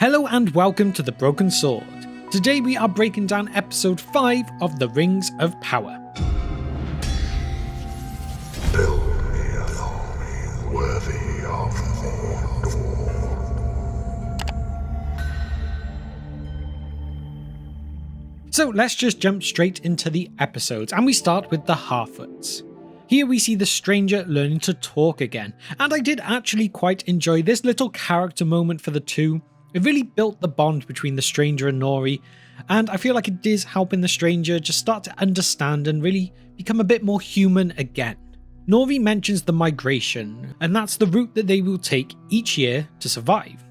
Hello and welcome to The Broken Sword. Today we are breaking down episode 5 of The Rings of Power. Build me an army worthy of Mordor. So let's just jump straight into the episodes, and we start with the Harfoots. Here we see the stranger learning to talk again, and I did actually quite enjoy this little character moment for the two. It really built the bond between the stranger and Nori, and I feel like it is helping the stranger just start to understand and really become a bit more human again. Nori mentions the migration, and that's the route that they will take each year to survive.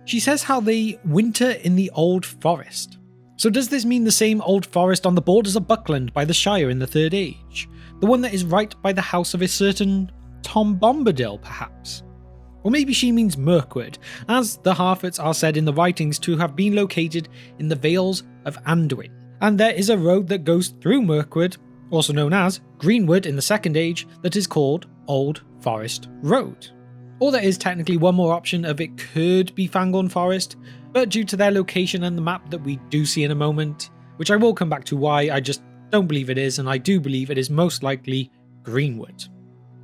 She says how they winter in the Old Forest. So does this mean the same old forest on the borders of Buckland by the Shire in the Third Age? The one that is right by the house of a certain Tom Bombadil, perhaps? Or maybe she means Mirkwood, as the Harfoots are said in the writings to have been located in the Vales of Anduin, and there is a road that goes through Mirkwood, also known as Greenwood in the Second Age, that is called Old Forest Road. Or there is technically one more option of it could be Fangorn Forest, but due to their location and the map that we do see in a moment, which I will come back to why I just don't believe it is, and I do believe it is most likely Greenwood.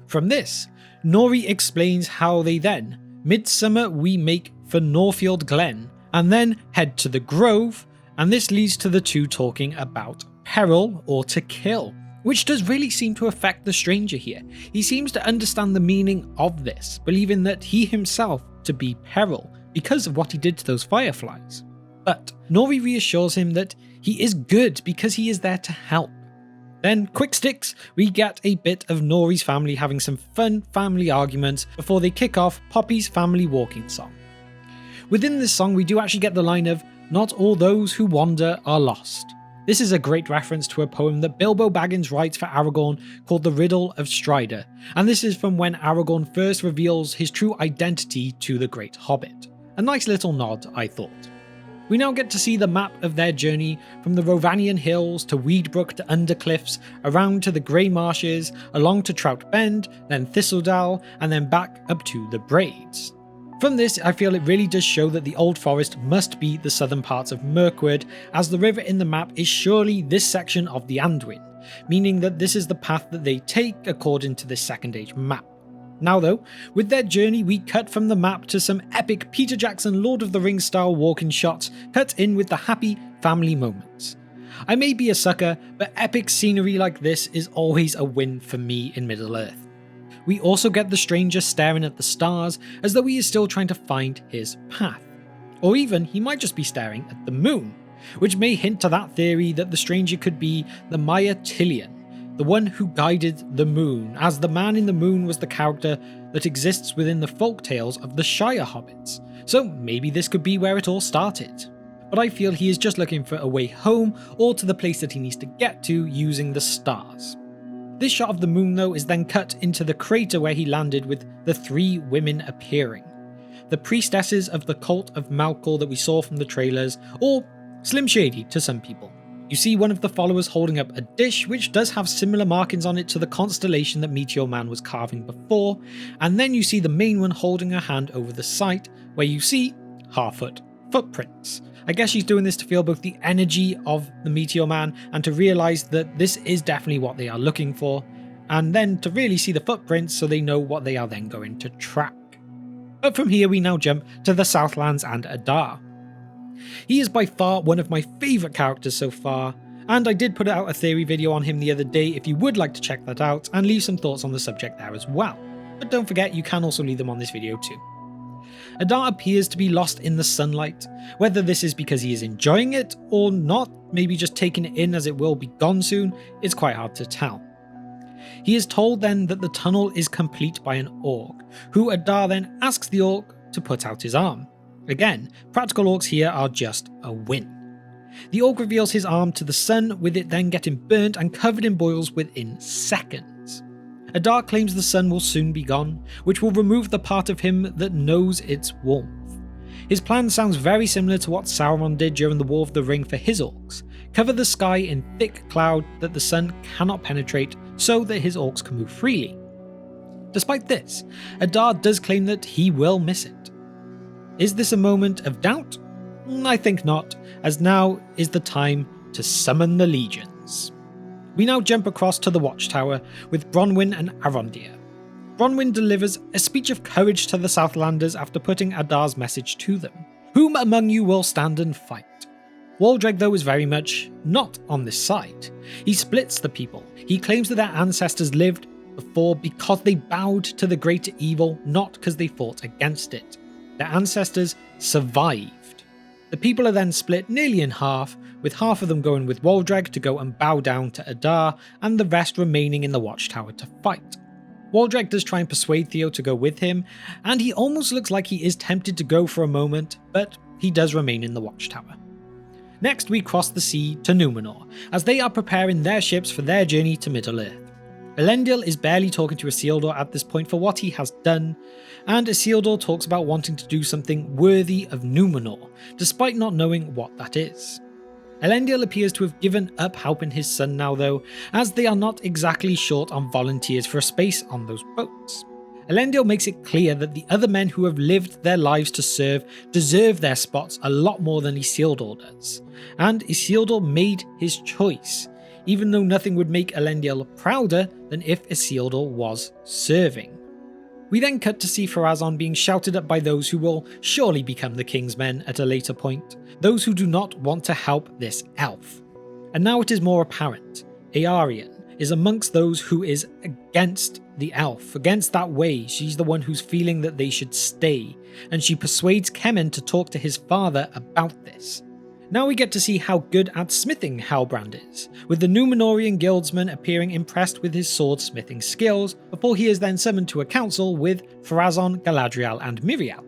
From this, Nori explains how they then, midsummer we make for Norfield Glen, and then head to the Grove, and this leads to the two talking about peril or to kill, which does really seem to affect the stranger here. He seems to understand the meaning of this, believing that he himself to be peril because of what he did to those fireflies. But Nori reassures him that he is good because he is there to help. Then, quick sticks, we get a bit of Nori's family having some fun family arguments before they kick off Poppy's family walking song. Within this song, we do actually get the line of, "Not all those who wander are lost." This is a great reference to a poem that Bilbo Baggins writes for Aragorn called The Riddle of Strider, and this is from when Aragorn first reveals his true identity to the Great Hobbit. A nice little nod, I thought. We now get to see the map of their journey from the Rovanian Hills to Weedbrook to Undercliffs, around to the Grey Marshes, along to Trout Bend, then Thistledale, and then back up to the Braids. From this, I feel it really does show that the Old Forest must be the southern parts of Mirkwood, as the river in the map is surely this section of the Anduin, meaning that this is the path that they take according to this Second Age map. Now though, with their journey we cut from the map to some epic Peter Jackson Lord of the Rings style walking shots cut in with the happy family moments. I may be a sucker, but epic scenery like this is always a win for me in Middle-earth. We also get the stranger staring at the stars as though he is still trying to find his path. Or even he might just be staring at the moon, which may hint to that theory that the stranger could be the Maya Tilion, the one who guided the moon, as the man in the moon was the character that exists within the folktales of the Shire Hobbits. So maybe this could be where it all started. But I feel he is just looking for a way home or to the place that he needs to get to using the stars. This shot of the moon though is then cut into the crater where he landed with the three women appearing. The priestesses of the cult of Malkor that we saw from the trailers, or Slim Shady to some people. You see one of the followers holding up a dish which does have similar markings on it to the constellation that Meteor Man was carving before, and then you see the main one holding a hand over the site where you see Harfoot footprints. I guess she's doing this to feel both the energy of the Meteor Man and to realise that this is definitely what they are looking for, and then to really see the footprints so they know what they are then going to track. But from here we now jump to the Southlands and Adar. He is by far one of my favourite characters so far, and I did put out a theory video on him the other day if you would like to check that out and leave some thoughts on the subject there as well. But don't forget you can also leave them on this video too. Adar appears to be lost in the sunlight, whether this is because he is enjoying it or not, maybe just taking it in as it will be gone soon, it's quite hard to tell. He is told then that the tunnel is complete by an orc, who Adar then asks the orc to put out his arm. Again, practical orcs here are just a win. The orc reveals his arm to the sun, with it then getting burnt and covered in boils within seconds. Adar claims the sun will soon be gone, which will remove the part of him that knows its warmth. His plan sounds very similar to what Sauron did during the War of the Ring for his orcs, cover the sky in thick cloud that the sun cannot penetrate so that his orcs can move freely. Despite this, Adar does claim that he will miss it. Is this a moment of doubt? I think not, as now is the time to summon the legions. We now jump across to the Watchtower with Bronwyn and Arondir. Bronwyn delivers a speech of courage to the Southlanders after putting Adar's message to them. Whom among you will stand and fight? Waldreg, though, is very much not on this side. He splits the people. He claims that their ancestors lived before because they bowed to the greater evil, not because they fought against it. Their ancestors survived. The people are then split nearly in half, with half of them going with Waldreg to go and bow down to Adar, and the rest remaining in the Watchtower to fight. Waldreg does try and persuade Theo to go with him, and he almost looks like he is tempted to go for a moment, but he does remain in the Watchtower. Next, we cross the sea to Numenor, as they are preparing their ships for their journey to Middle-earth. Elendil is barely talking to Isildur at this point for what he has done, and Isildur talks about wanting to do something worthy of Numenor, despite not knowing what that is. Elendil appears to have given up helping his son now though, as they are not exactly short on volunteers for a space on those boats. Elendil makes it clear that the other men who have lived their lives to serve deserve their spots a lot more than Isildur does, and Isildur made his choice, even though nothing would make Elendil prouder than if Isildur was serving. We then cut to see Pharazon being shouted at by those who will surely become the king's men at a later point, those who do not want to help this elf. And now it is more apparent. Earian is amongst those who is against the elf, against that way. She's the one who's feeling that they should stay, and she persuades Kemen to talk to his father about this. Now we get to see how good at smithing Halbrand is, with the Numenorian guildsman appearing impressed with his sword-smithing skills, before he is then summoned to a council with Pharazon, Galadriel and Miriel.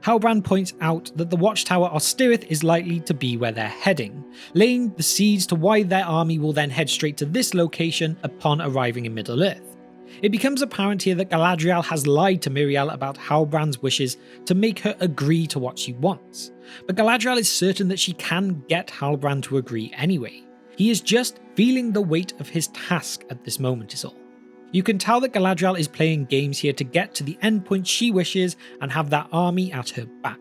Halbrand points out that the Watchtower Ostirith is likely to be where they're heading, laying the seeds to why their army will then head straight to this location upon arriving in Middle-earth. It becomes apparent here that Galadriel has lied to Miriel about Halbrand's wishes to make her agree to what she wants, but Galadriel is certain that she can get Halbrand to agree anyway. He is just feeling the weight of his task at this moment is all. You can tell that Galadriel is playing games here to get to the endpoint she wishes and have that army at her back.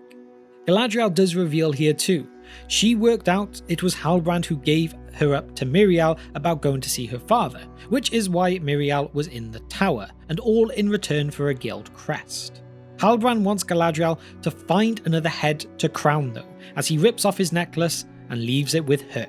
Galadriel does reveal here too. She worked out it was Halbrand who gave her up to Miriel about going to see her father, which is why Miriel was in the tower, and all in return for a guild crest. Halbrand wants Galadriel to find another head to crown though, as he rips off his necklace and leaves it with her.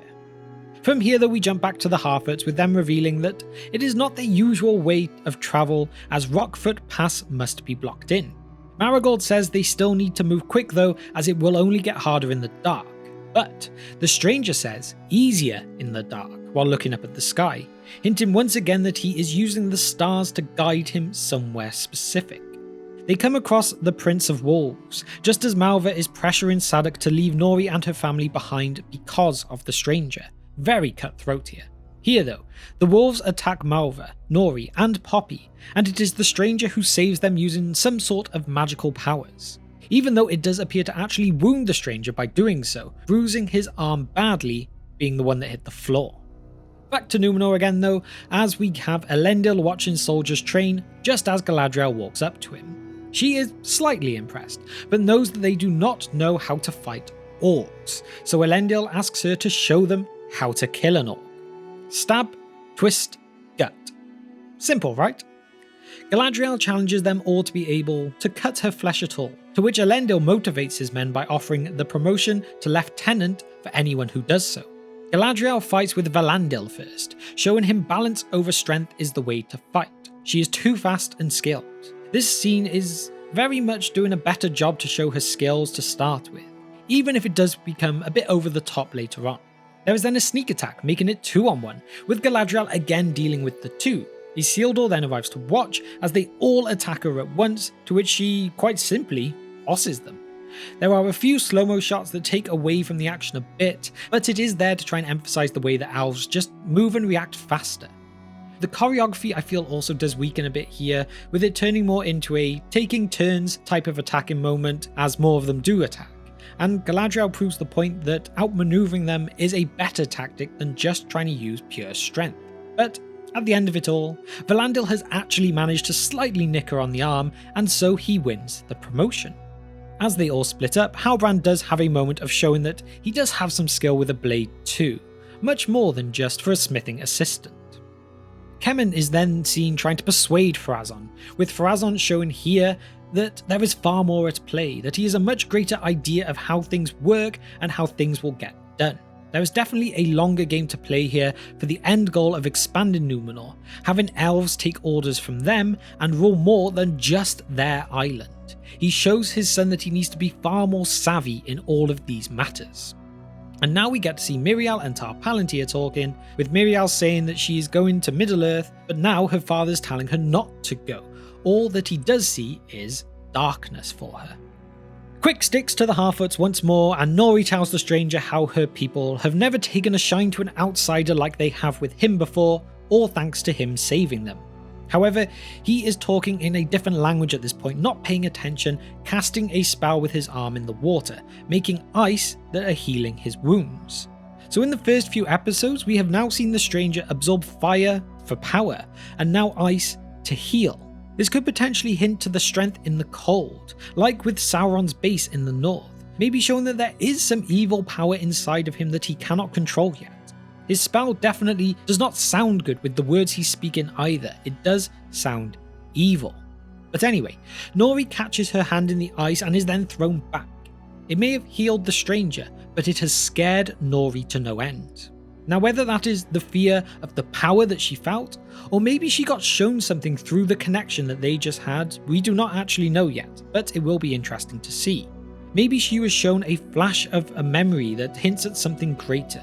From here though we jump back to the Harfoots with them revealing that it is not the usual way of travel, as Rockfoot Pass must be blocked in. Marigold says they still need to move quick though, as it will only get harder in the dark. But the stranger says easier in the dark while looking up at the sky, hinting once again that he is using the stars to guide him somewhere specific. They come across the Prince of Wolves, just as Malva is pressuring Sadok to leave Nori and her family behind because of the stranger. Very cutthroat here. Here though, the wolves attack Malva, Nori and Poppy, and it is the stranger who saves them using some sort of magical powers. Even though it does appear to actually wound the stranger by doing so, bruising his arm badly, being the one that hit the floor. Back to Numenor again though, as we have Elendil watching soldiers train just as Galadriel walks up to him. She is slightly impressed, but knows that they do not know how to fight orcs, so Elendil asks her to show them how to kill an orc. Stab, twist, gut. Simple, right? Galadriel challenges them all to be able to cut her flesh at all, to which Elendil motivates his men by offering the promotion to lieutenant for anyone who does so. Galadriel fights with Valandil first, showing him balance over strength is the way to fight. She is too fast and skilled. This scene is very much doing a better job to show her skills to start with, even if it does become a bit over the top later on. There is then a sneak attack, making it 2-on-1, with Galadriel again dealing with the two. Isildur then arrives to watch as they all attack her at once, to which she quite simply bosses them. There are a few slow-mo shots that take away from the action a bit, but it is there to try and emphasize the way that elves just move and react faster. The choreography I feel also does weaken a bit here, with it turning more into a taking turns type of attacking moment as more of them do attack. And Galadriel proves the point that outmaneuvering them is a better tactic than just trying to use pure strength. But at the end of it all, Valandil has actually managed to slightly nick her on the arm, and so he wins the promotion. As they all split up, Halbrand does have a moment of showing that he does have some skill with a blade too, much more than just for a smithing assistant. Kemen is then seen trying to persuade Pharazon, with Pharazon showing here that there is far more at play, that he has a much greater idea of how things work and how things will get done. There is definitely a longer game to play here for the end goal of expanding Numenor, having elves take orders from them and rule more than just their island. He shows his son that he needs to be far more savvy in all of these matters. And now we get to see Miriel and Tar Palantir talking, with Miriel saying that she is going to Middle-earth, but now her father's telling her not to go. All that he does see is darkness for her. Quick sticks to the Harfoots once more, and Nori tells the stranger how her people have never taken a shine to an outsider like they have with him before, all thanks to him saving them. However, he is talking in a different language at this point, not paying attention, casting a spell with his arm in the water, making ice that are healing his wounds. So in the first few episodes, we have now seen the stranger absorb fire for power, and now ice to heal. This could potentially hint to the strength in the cold, like with Sauron's base in the north, maybe showing that there is some evil power inside of him that he cannot control yet. His spell definitely does not sound good with the words he's speaking either, it does sound evil. But anyway, Nori catches her hand in the ice and is then thrown back. It may have healed the stranger, but it has scared Nori to no end. Now whether that is the fear of the power that she felt, or maybe she got shown something through the connection that they just had, we do not actually know yet, but it will be interesting to see. Maybe she was shown a flash of a memory that hints at something greater.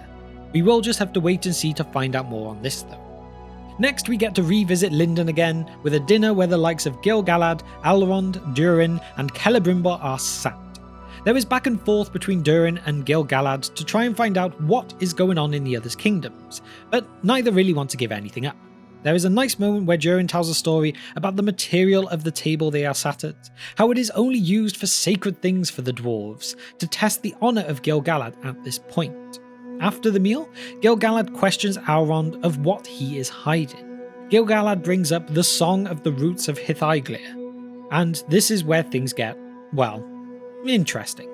We will just have to wait and see to find out more on this though. Next we get to revisit Linden again, with a dinner where the likes of Gil-galad, Elrond, Durin and Celebrimbor are sat. There is back and forth between Durin and Gil-galad to try and find out what is going on in the others' kingdoms, but neither really want to give anything up. There is a nice moment where Durin tells a story about the material of the table they are sat at, how it is only used for sacred things for the dwarves, to test the honour of Gil-galad at this point. After the meal, Gil-galad questions Elrond of what he is hiding. Gil-galad brings up the Song of the Roots of Hithyglir, and this is where things get, well, interesting.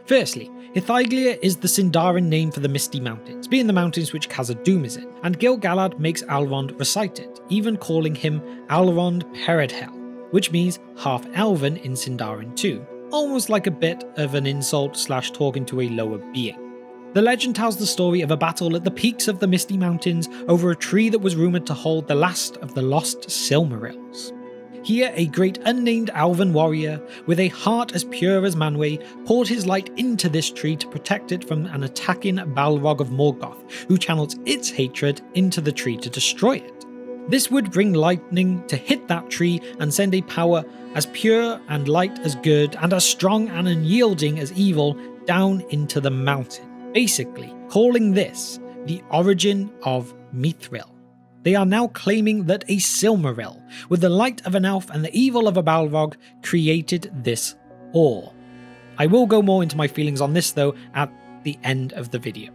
Firstly, Hithyglir is the Sindarin name for the Misty Mountains, being the mountains which Khazad-dûm is in, and Gil-galad makes Elrond recite it, even calling him Elrond Peredhel, which means half-elven in Sindarin too, almost like a bit of an insult / talking to a lower being. The legend tells the story of a battle at the peaks of the Misty Mountains over a tree that was rumoured to hold the last of the lost Silmarils. Here, a great unnamed elven warrior, with a heart as pure as Manwë, poured his light into this tree to protect it from an attacking Balrog of Morgoth, who channels its hatred into the tree to destroy it. This would bring lightning to hit that tree and send a power as pure and light as good, and as strong and unyielding as evil, down into the mountain. Basically, calling this the origin of Mithril. They are now claiming that a Silmaril, with the light of an elf and the evil of a Balrog, created this ore. I will go more into my feelings on this though at the end of the video.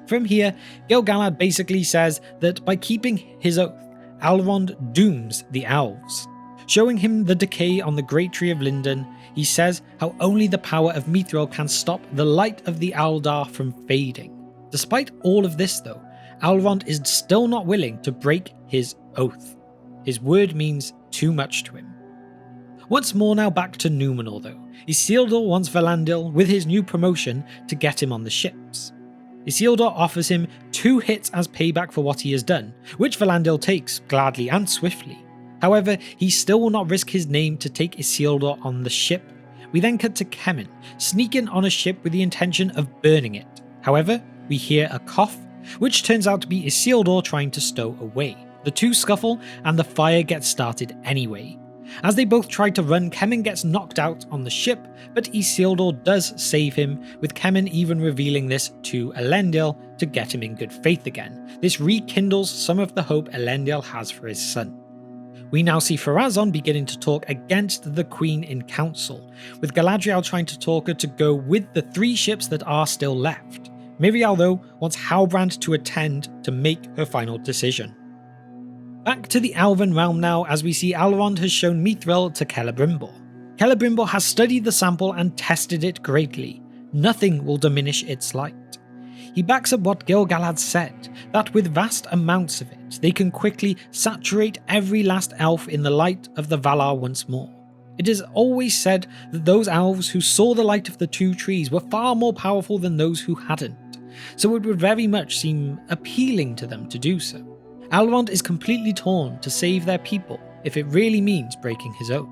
From here, Gil-galad basically says that by keeping his oath, Elrond dooms the elves. Showing him the decay on the Great Tree of Linden, he says how only the power of Mithril can stop the light of the Eldar from fading. Despite all of this though, Elrond is still not willing to break his oath. His word means too much to him. Once more now back to Numenor though. Isildur wants Valandil, with his new promotion, to get him on the ships. Isildur offers him 2 hits as payback for what he has done, which Valandil takes gladly and swiftly. However, he still will not risk his name to take Isildur on the ship. We then cut to Kemen, sneaking on a ship with the intention of burning it. However, we hear a cough, which turns out to be Isildur trying to stow away. The two scuffle, and the fire gets started anyway. As they both try to run, Kemen gets knocked out on the ship, but Isildur does save him, with Kemen even revealing this to Elendil to get him in good faith again. This rekindles some of the hope Elendil has for his son. We now see Pharazon beginning to talk against the Queen in council, with Galadriel trying to talk her to go with the 3 ships that are still left. Miriel though wants Halbrand to attend to make her final decision. Back to the Elven realm now, as we see Elrond has shown Mithril to Celebrimbor. Celebrimbor has studied the sample and tested it greatly. Nothing will diminish its light. He backs up what Gil-galad said, that with vast amounts of it, they can quickly saturate every last elf in the light of the Valar once more. It is always said that those elves who saw the light of the two trees were far more powerful than those who hadn't, so it would very much seem appealing to them to do so. Elrond is completely torn to save their people if it really means breaking his oath.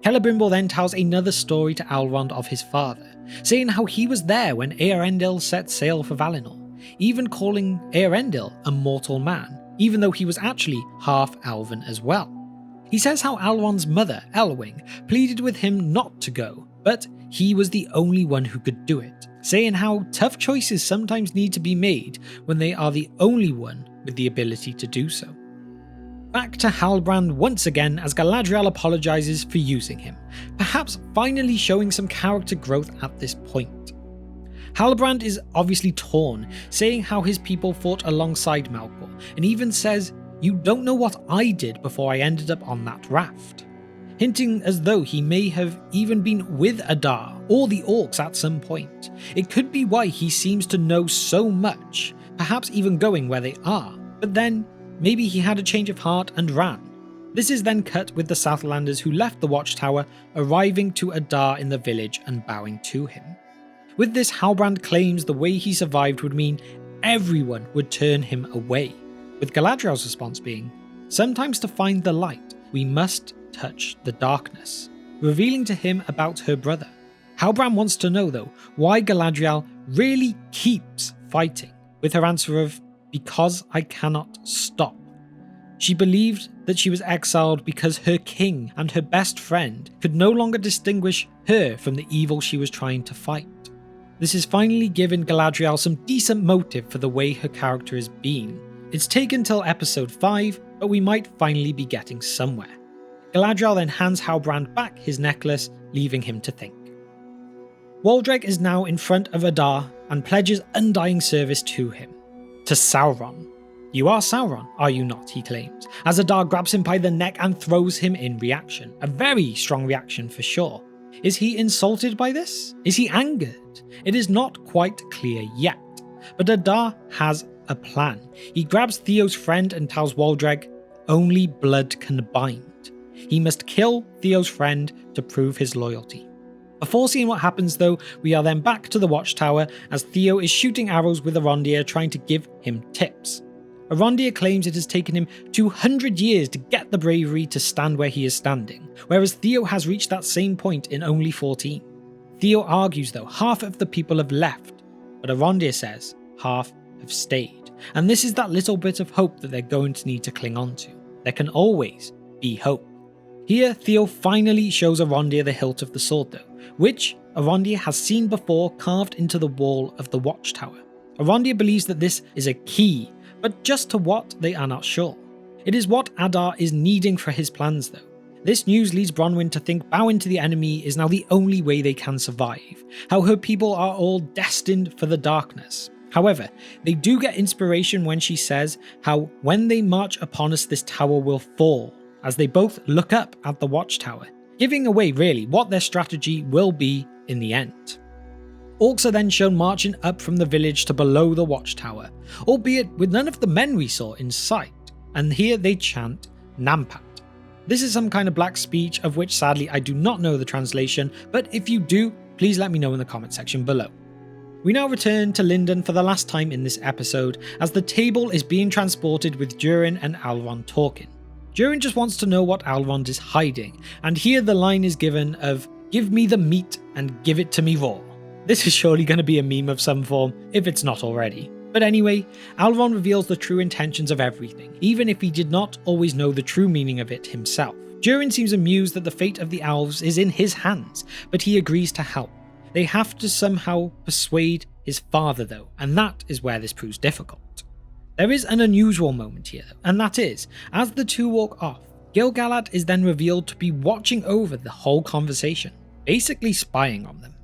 Celebrimbor then tells another story to Elrond of his father, saying how he was there when Eärendil set sail for Valinor, even calling Eärendil a mortal man, even though he was actually half elven as well. He says how Elrond's mother, Elwing, pleaded with him not to go, but he was the only one who could do it, saying how tough choices sometimes need to be made when they are the only one with the ability to do so. Back to Halbrand once again as Galadriel apologises for using him, perhaps finally showing some character growth at this point. Halbrand is obviously torn, saying how his people fought alongside Melkor, and even says, "You don't know what I did before I ended up on that raft," hinting as though he may have even been with Adar or the orcs at some point. It could be why he seems to know so much, perhaps even going where they are, but then maybe he had a change of heart and ran. This is then cut with the Southlanders who left the Watchtower arriving to Adar in the village and bowing to him. With this, Halbrand claims the way he survived would mean everyone would turn him away, with Galadriel's response being, "Sometimes to find the light, we must touch the darkness," revealing to him about her brother. Halbrand wants to know though why Galadriel really keeps fighting, with her answer of, "Because I cannot stop." She believed that she was exiled because her king and her best friend could no longer distinguish her from the evil she was trying to fight. This has finally given Galadriel some decent motive for the way her character has been. It's taken till episode 5, but we might finally be getting somewhere. Galadriel then hands Halbrand back his necklace, leaving him to think. Waldreg is now in front of Adar and pledges undying service to him. To Sauron. "You are Sauron, are you not?" he claims, as Adar grabs him by the neck and throws him in reaction. A very strong reaction for sure. Is he insulted by this? Is he angered? It is not quite clear yet, but Adar has a plan. He grabs Theo's friend and tells Waldreg, "Only blood can bind." He must kill Theo's friend to prove his loyalty. Before seeing what happens though, we are then back to the Watchtower as Theo is shooting arrows with Arondir trying to give him tips. Arondir claims it has taken him 200 years to get the bravery to stand where he is standing, whereas Theo has reached that same point in only 14. Theo argues though half of the people have left, but Arondir says half have stayed, and this is that little bit of hope that they're going to need to cling on to. There can always be hope. Here, Theo finally shows Arondir the hilt of the sword though, which Arondir has seen before carved into the wall of the Watchtower. Arondir believes that this is a key, but just to what, they are not sure. It is what Adar is needing for his plans though. This news leads Bronwyn to think bowing to the enemy is now the only way they can survive, how her people are all destined for the darkness. However, they do get inspiration when she says how when they march upon us this tower will fall, as they both look up at the Watchtower, giving away really what their strategy will be in the end. Orcs are then shown marching up from the village to below the Watchtower, albeit with none of the men we saw in sight, and here they chant Nampat. This is some kind of black speech of which sadly I do not know the translation, but if you do, please let me know in the comment section below. We now return to Linden for the last time in this episode, as the table is being transported with Durin and Elrond talking. Durin just wants to know what Elrond is hiding, and here the line is given of, "Give me the meat and give it to me raw." This is surely going to be a meme of some form, if it's not already. But anyway, Elrond reveals the true intentions of everything, even if he did not always know the true meaning of it himself. Durin seems amused that the fate of the elves is in his hands, but he agrees to help. They have to somehow persuade his father though, and that is where this proves difficult. There is an unusual moment here, and that is, as the two walk off, Gil-galad is then revealed to be watching over the whole conversation, basically spying on them.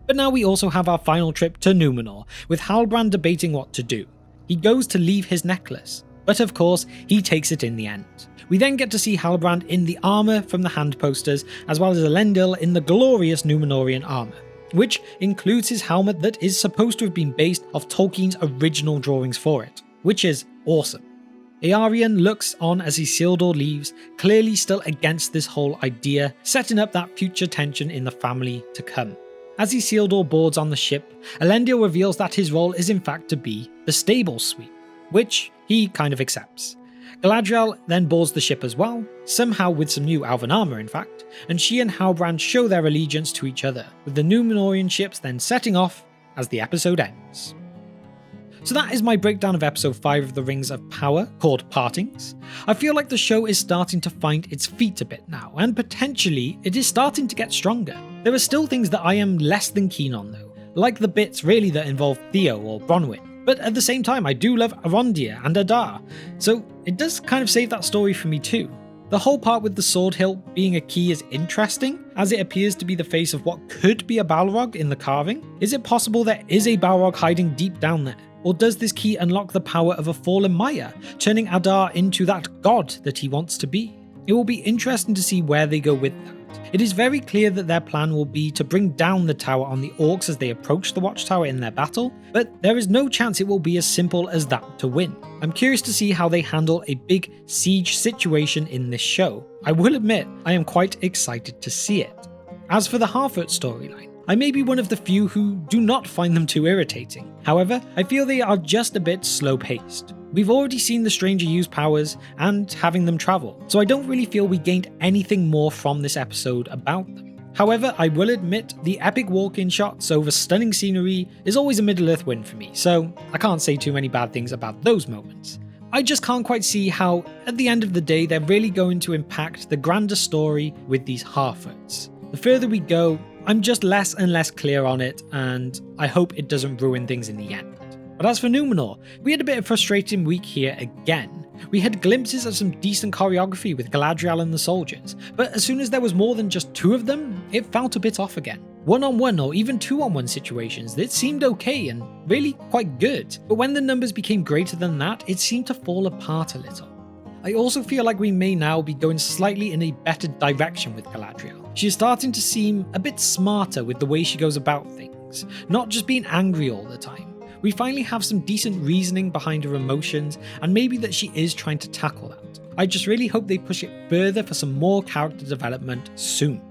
But now we also have our final trip to Numenor, with Halbrand debating what to do. He goes to leave his necklace, But of course, he takes it in the end. We then get to see Halbrand in the armour from the hand posters, as well as Elendil in the glorious Numenorian armour, which includes his helmet that is supposed to have been based off Tolkien's original drawings for it, which is awesome. Earion looks on as Isildur leaves, clearly still against this whole idea, setting up that future tension in the family to come. As Isildur boards on the ship, Elendil reveals that his role is in fact to be the stable sweep, which he kind of accepts. Galadriel then boards the ship as well, somehow with some new elven armour in fact, and she and Halbrand show their allegiance to each other, with the Numenorian ships then setting off as the episode ends. So that is my breakdown of episode 5 of the Rings of Power, called Partings. I feel like the show is starting to find its feet a bit now, and potentially it is starting to get stronger. There are still things that I am less than keen on though, like the bits really that involve Theo or Bronwyn. But at the same time, I do love Arondir and Adar, so it does kind of save that story for me too. The whole part with the sword hilt being a key is interesting, as it appears to be the face of what could be a Balrog in the carving. Is it possible there is a Balrog hiding deep down there? Or does this key unlock the power of a fallen Maya, turning Adar into that god that he wants to be? It will be interesting to see where they go with that. It is very clear that their plan will be to bring down the tower on the orcs as they approach the watchtower in their battle, but there is no chance it will be as simple as that to win. I'm curious to see how they handle a big siege situation in this show. I will admit, I am quite excited to see it. As for the Harfoot storyline, I may be one of the few who do not find them too irritating. However, I feel they are just a bit slow-paced. We've already seen the stranger use powers and having them travel, so I don't really feel we gained anything more from this episode about them. However, I will admit the epic walk-in shots over stunning scenery is always a Middle-earth win for me, so I can't say too many bad things about those moments. I just can't quite see how, at the end of the day, they're really going to impact the grander story with these Harfoots. The further we go, I'm just less and less clear on it, and I hope it doesn't ruin things in the end. But as for Numenor, we had a bit of a frustrating week here again. We had glimpses of some decent choreography with Galadriel and the soldiers, but as soon as there was more than just two of them, it felt a bit off again. One-on-one or even two-on-one situations, it seemed okay and really quite good, but when the numbers became greater than that, it seemed to fall apart a little. I also feel like we may now be going slightly in a better direction with Galadriel. She is starting to seem a bit smarter with the way she goes about things, not just being angry all the time. We finally have some decent reasoning behind her emotions, and maybe that she is trying to tackle that. I just really hope they push it further for some more character development soon.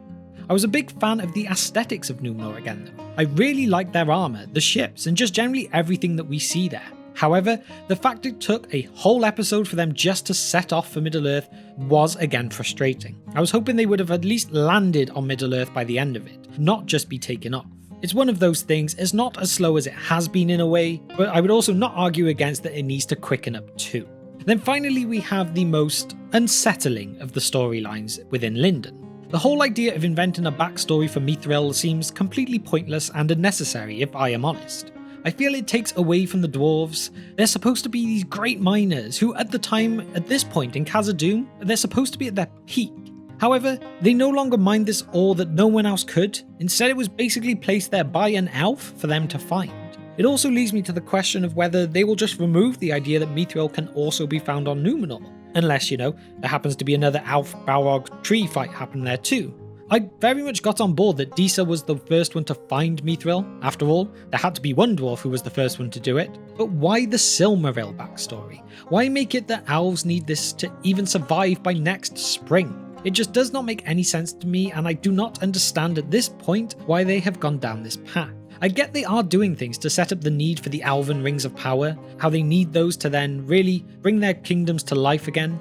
I was a big fan of the aesthetics of Numenor again though. I really liked their armour, the ships, and just generally everything that we see there. However, the fact it took a whole episode for them just to set off for Middle-earth was again frustrating. I was hoping they would have at least landed on Middle-earth by the end of it, not just be taken off. It's one of those things, it's not as slow as it has been in a way, but I would also not argue against that it needs to quicken up too. Then finally we have the most unsettling of the storylines within Linden. The whole idea of inventing a backstory for Mithril seems completely pointless and unnecessary if I am honest. I feel it takes away from the dwarves. They're supposed to be these great miners who at this point in Khazad-dûm, they're supposed to be at their peak. However, they no longer mined this ore that no one else could. Instead, it was basically placed there by an elf for them to find. It also leads me to the question of whether they will just remove the idea that Mithril can also be found on Numenor. Unless, there happens to be another elf-Balrog tree fight happen there too. I very much got on board that Disa was the first one to find Mithril. After all, there had to be one dwarf who was the first one to do it. But why the Silmaril backstory? Why make it that elves need this to even survive by next spring? It just does not make any sense to me, and I do not understand at this point why they have gone down this path. I get they are doing things to set up the need for the Elven Rings of Power, how they need those to then really bring their kingdoms to life again,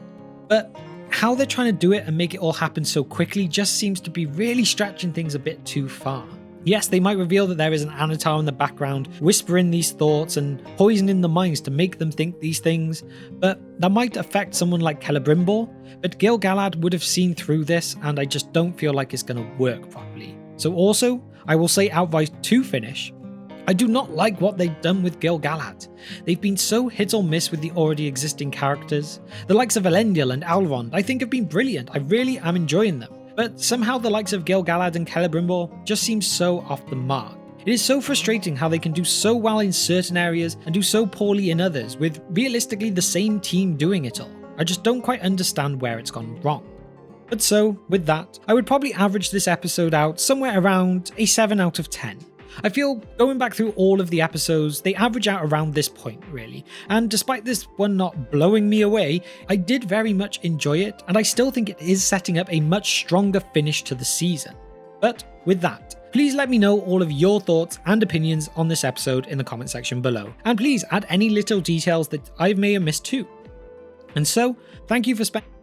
but how they're trying to do it and make it all happen so quickly just seems to be really stretching things a bit too far. Yes, they might reveal that there is an Anatar in the background, whispering these thoughts and poisoning the minds to make them think these things, but that might affect someone like Celebrimbor, but Gil-galad would have seen through this, and I just don't feel like it's going to work properly. So also, I will say outright to finish, I do not like what they've done with Gil-galad. They've been so hit or miss with the already existing characters. The likes of Elendil and Elrond I think have been brilliant, I really am enjoying them. But somehow the likes of Gil-galad and Celebrimbor just seem so off the mark. It is so frustrating how they can do so well in certain areas and do so poorly in others, with realistically the same team doing it all. I just don't quite understand where it's gone wrong. But so, with that, I would probably average this episode out somewhere around a 7 out of 10. I feel going back through all of the episodes, they average out around this point really, and despite this one not blowing me away, I did very much enjoy it, and I still think it is setting up a much stronger finish to the season. But with that, please let me know all of your thoughts and opinions on this episode in the comment section below, and please add any little details that I may have missed too. And so, thank you for spending